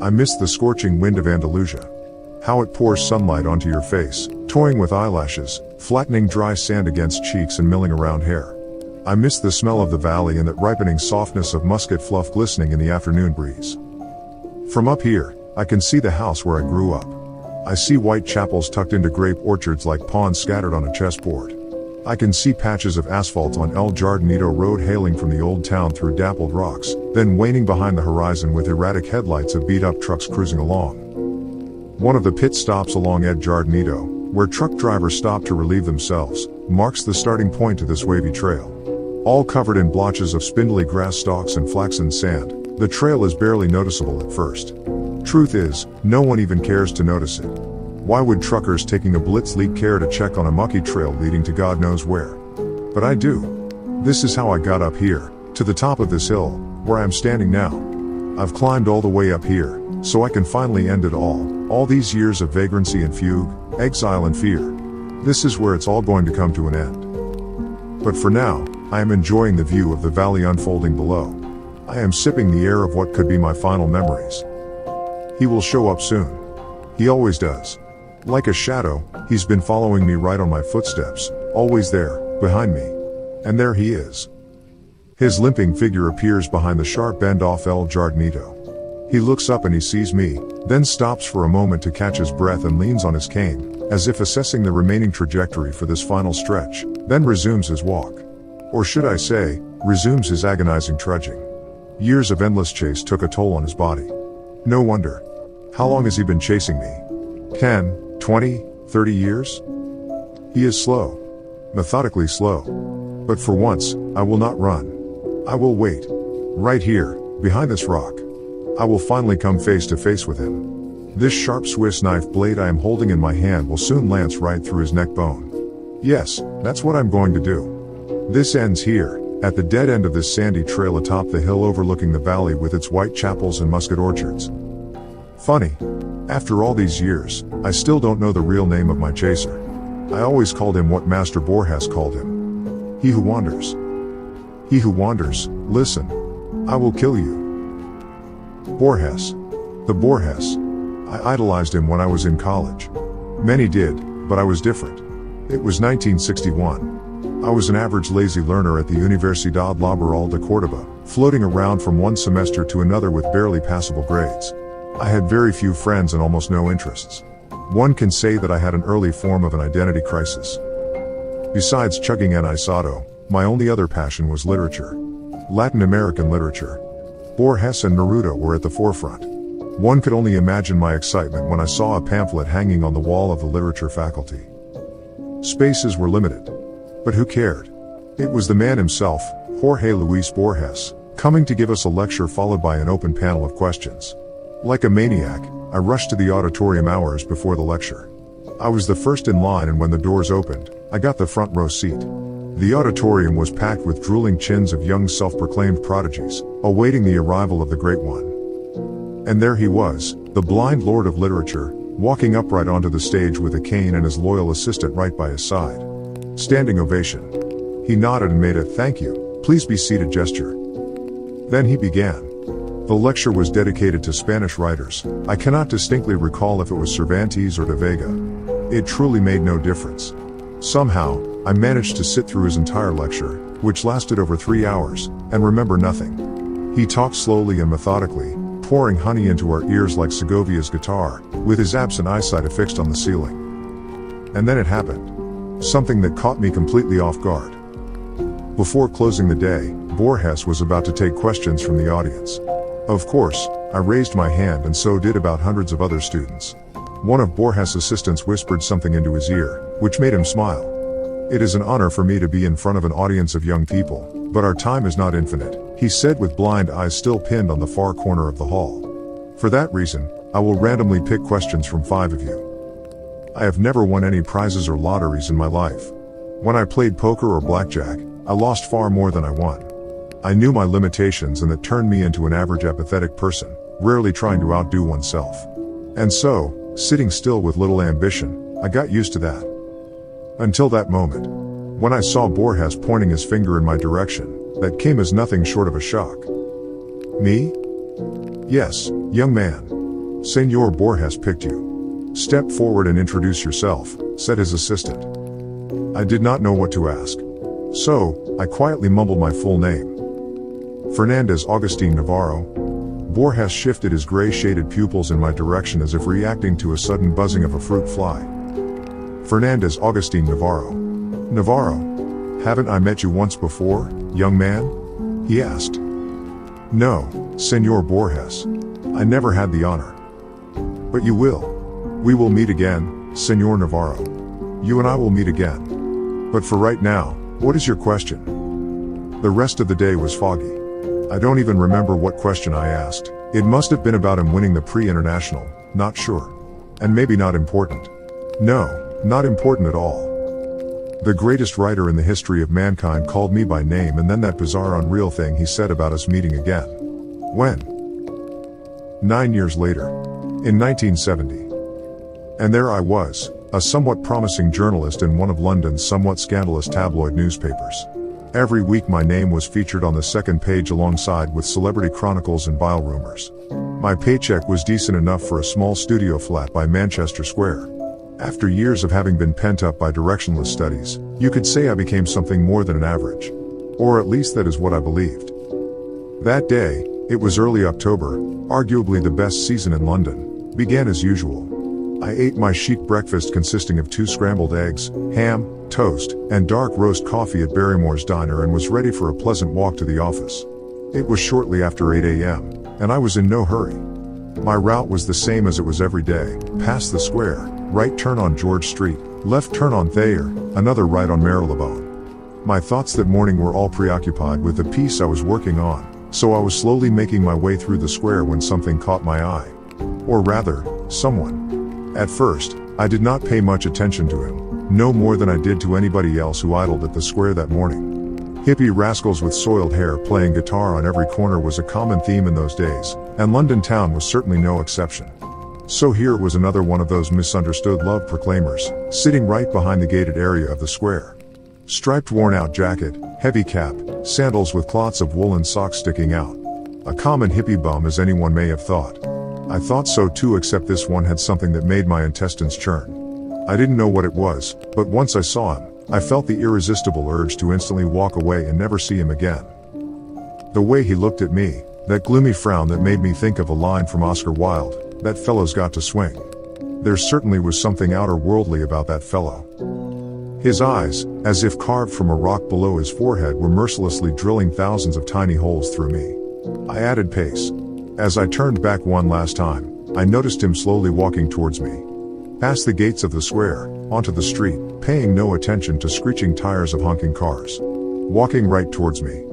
I miss the scorching wind of Andalusia. How it pours sunlight onto your face, toying with eyelashes, flattening dry sand against cheeks and milling around hair. I miss the smell of the valley and that ripening softness of musket fluff glistening in the afternoon breeze. From up here, I can see the house where I grew up. I see white chapels tucked into grape orchards like pawns scattered on a chessboard. I can see patches of asphalt on El Jardinito Road hailing from the old town through dappled rocks, then waning behind the horizon with erratic headlights of beat-up trucks cruising along. One of the pit stops along El Jardinito, where truck drivers stop to relieve themselves, marks the starting point to this wavy trail. All covered in blotches of spindly grass stalks and flaxen sand, the trail is barely noticeable at first. Truth is, no one even cares to notice it. Why would truckers taking a blitz leak care to check on a mucky trail leading to God knows where? But I do. This is how I got up here, to the top of this hill, where I am standing now. I've climbed all the way up here, so I can finally end it all these years of vagrancy and fugue, exile and fear. This is where it's all going to come to an end. But for now, I am enjoying the view of the valley unfolding below. I am sipping the air of what could be my final memories. He will show up soon. He always does. Like a shadow, he's been following me right on my footsteps, always there, behind me. And there he is. His limping figure appears behind the sharp bend off El Jardinito. He looks up and he sees me, then stops for a moment to catch his breath and leans on his cane, as if assessing the remaining trajectory for this final stretch, then resumes his walk. Or should I say, resumes his agonizing trudging. Years of endless chase took a toll on his body. No wonder. How long has he been chasing me? 10, 20, 30 years? He is slow. Methodically slow. But for once, I will not run. I will wait. Right here, behind this rock. I will finally come face to face with him. This sharp Swiss knife blade I am holding in my hand will soon lance right through his neck bone. Yes, that's what I'm going to do. This ends here, at the dead end of this sandy trail atop the hill overlooking the valley with its white chapels and musket orchards. Funny. After all these years, I still don't know the real name of my chaser. I always called him what Master Borges called him. He who wanders. He who wanders, listen. I will kill you. Borges. The Borges. I idolized him when I was in college. Many did, but I was different. It was 1961. I was an average lazy learner at the Universidad Laboral de Córdoba, floating around from one semester to another with barely passable grades. I had very few friends and almost no interests. One can say that I had an early form of an identity crisis. Besides chugging an asado, my only other passion was literature. Latin American literature. Borges and Neruda were at the forefront. One could only imagine my excitement when I saw a pamphlet hanging on the wall of the literature faculty. Spaces were limited. But who cared? It was the man himself, Jorge Luis Borges, coming to give us a lecture followed by an open panel of questions. Like a maniac, I rushed to the auditorium hours before the lecture. I was the first in line, and when the doors opened, I got the front row seat. The auditorium was packed with drooling chins of young self-proclaimed prodigies, awaiting the arrival of the Great One. And there he was, the blind lord of literature, walking upright onto the stage with a cane and his loyal assistant right by his side. Standing ovation. He nodded and made a "thank you, please be seated" gesture. Then he began. The lecture was dedicated to Spanish writers. I cannot distinctly recall if it was Cervantes or de Vega. It truly made no difference. Somehow, I managed to sit through his entire lecture, which lasted over 3 hours, and remember nothing. He talked slowly and methodically, pouring honey into our ears like Segovia's guitar, with his absent eyesight affixed on the ceiling. And then it happened. Something that caught me completely off guard. Before closing the day, Borges was about to take questions from the audience. Of course, I raised my hand, and so did about hundreds of other students. One of Borges' assistants whispered something into his ear, which made him smile. "It is an honor for me to be in front of an audience of young people, but our time is not infinite," he said with blind eyes still pinned on the far corner of the hall. "For that reason, I will randomly pick questions from 5 of you. I have never won any prizes or lotteries in my life. When I played poker or blackjack, I lost far more than I won. I knew my limitations, and that turned me into an average apathetic person, rarely trying to outdo oneself. And so, sitting still with little ambition, I got used to that. Until that moment. When I saw Borges pointing his finger in my direction, that came as nothing short of a shock. Me? Yes, young man. Senor Borges picked you. Step forward and introduce yourself, said his assistant. I did not know what to ask. So, I quietly mumbled my full name. Fernandez Agustin Navarro. Borges shifted his gray-shaded pupils in my direction as if reacting to a sudden buzzing of a fruit fly. Fernandez Agustin Navarro. Navarro, haven't I met you once before, young man? He asked. No, Senor Borges. I never had the honor. But you will. We will meet again, Senor Navarro. You and I will meet again. But for right now, what is your question? The rest of the day was foggy. I don't even remember what question I asked. It must have been about him winning the Prix International, not sure. And maybe not important. No, not important at all. The greatest writer in the history of mankind called me by name, and then that bizarre unreal thing he said about us meeting again. When? 9 years later. In 1970. And there I was, a somewhat promising journalist in one of London's somewhat scandalous tabloid newspapers. Every week my name was featured on the second page alongside with celebrity chronicles and vile rumors. My paycheck was decent enough for a small studio flat by Manchester Square. After years of having been pent up by directionless studies, you could say I became something more than an average. Or at least that is what I believed. That day, it was early October, arguably the best season in London, began as usual. I ate my chic breakfast consisting of 2 scrambled eggs, ham, toast, and dark roast coffee at Barrymore's Diner and was ready for a pleasant walk to the office. It was shortly after 8 a.m., and I was in no hurry. My route was the same as it was every day, past the square, right turn on George Street, left turn on Thayer, another right on Marylebone. My thoughts that morning were all preoccupied with the piece I was working on, so I was slowly making my way through the square when something caught my eye. Or rather, someone. At first, I did not pay much attention to him, no more than I did to anybody else who idled at the square that morning. Hippie rascals with soiled hair playing guitar on every corner was a common theme in those days, and London town was certainly no exception. So here was another one of those misunderstood love proclaimers, sitting right behind the gated area of the square. Striped worn-out jacket, heavy cap, sandals with clots of woolen socks sticking out. A common hippie bum, as anyone may have thought. I thought so too, except this one had something that made my intestines churn. I didn't know what it was, but once I saw him, I felt the irresistible urge to instantly walk away and never see him again. The way he looked at me, that gloomy frown that made me think of a line from Oscar Wilde, "That fellow's got to swing." There certainly was something outer worldly about that fellow. His eyes, as if carved from a rock below his forehead, were mercilessly drilling thousands of tiny holes through me. I added pace. As I turned back one last time, I noticed him slowly walking towards me. Past the gates of the square, onto the street, paying no attention to screeching tires of honking cars. Walking right towards me.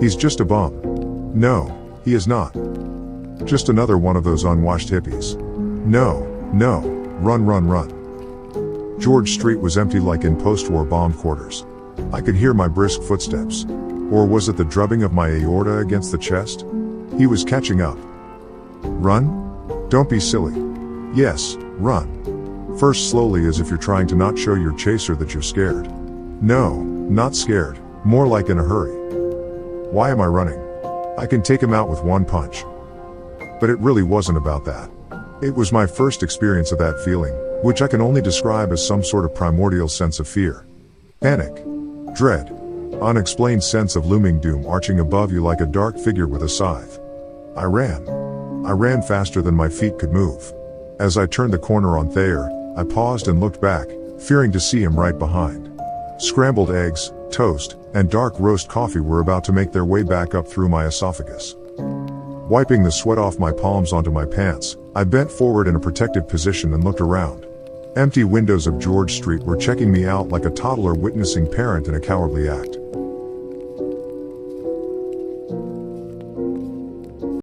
He's just a bum. No, he is not. Just another one of those unwashed hippies. No, run, run, run. George Street was empty like in post-war bomb quarters. I could hear my brisk footsteps. Or was it the drubbing of my aorta against the chest? He was catching up. Run? Don't be silly. Yes, run. First slowly, as if you're trying to not show your chaser that you're scared. No, not scared, more like in a hurry. Why am I running? I can take him out with one punch. But it really wasn't about that. It was my first experience of that feeling, which I can only describe as some sort of primordial sense of fear. Panic. Dread. Unexplained sense of looming doom arching above you like a dark figure with a scythe. I ran faster than my feet could move. As I turned the corner on Thayer, I paused and looked back, fearing to see him right behind. Scrambled eggs, toast, and dark roast coffee were about to make their way back up through my esophagus. Wiping the sweat off my palms onto my pants, I bent forward in a protective position and looked around. Empty windows of George Street were checking me out like a toddler witnessing parent in a cowardly act.